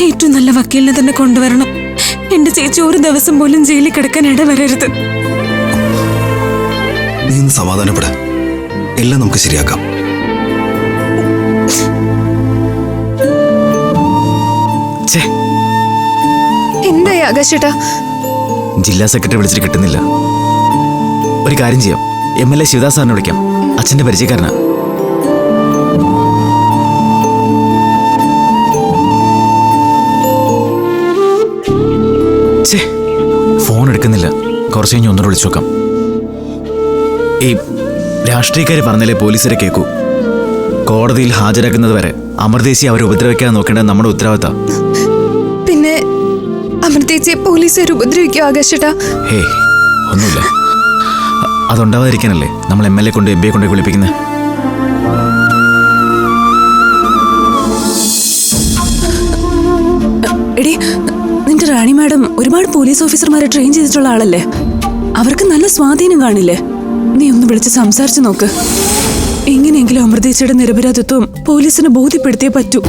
ഏറ്റവും നല്ല വക്കീലിനെ തന്നെ കൊണ്ടുവരണം. എന്റെ ചേച്ചി ഒരു ദിവസം പോലും ജയിലിൽ കിടക്കാൻ ഇടവരരുത്. നീ ഒന്ന് സമാധാനപ്പെട, എല്ലാം നമുക്ക് ശരിയാക്കാം. എന്തായി ആകാശേട്ടാ? ജില്ലാ സെക്രട്ടറി വിളിച്ചിട്ട് കിട്ടുന്നില്ല. ഒരു കാര്യം ചെയ്യാം, MLA ശിവദാസ് സാറിനെ വിളിക്കാം. അച്ഛന്റെ പരിചയക്കാരനാ. ഫോൺ എടുക്കുന്നില്ല. കുറച്ച് കഴിഞ്ഞ് ഒന്നുകൂടെ വിളിച്ചു നോക്കാം. ഈ രാഷ്ട്രീയക്കാർ പറഞ്ഞാലേ പോലീസുകാരെ കേൾക്കൂ. കോടതിയിൽ ഹാജരാക്കുന്നത് വരെ അമൃതേശി അവരെ ഉപദ്രവിക്കാൻ നോക്കേണ്ടത് നമ്മുടെ ഉത്തരവാദിത്തം. പിന്നെ അമൃതേച്ചിയെ പോലീസുകാർ ഉപദ്രവിക്കോ ആകാശേട്ടാ? ഹേ, ഒന്നുമില്ല. അതുണ്ടാവാതിരിക്കാനല്ലേ നമ്മൾ MLA കൊണ്ട് MBA കൊണ്ട് വിളിപ്പിക്കുന്നത്. എടി, നിന്റെ റാണി മാഡം ഒരുപാട് പോലീസ് ഓഫീസർമാരെ ട്രെയിൻ ചെയ്തിട്ടുള്ള ആളല്ലേ? അവർക്ക് നല്ല സ്വാധീനം കാണില്ലേ? നീ ഒന്ന് വിളിച്ച് സംസാരിച്ചു നോക്ക്. എങ്ങനെയെങ്കിലും അമൃതേച്ചിയുടെ നിരപരാധിത്വം പോലീസിനെ ബോധ്യപ്പെടുത്തിയേ പറ്റൂ.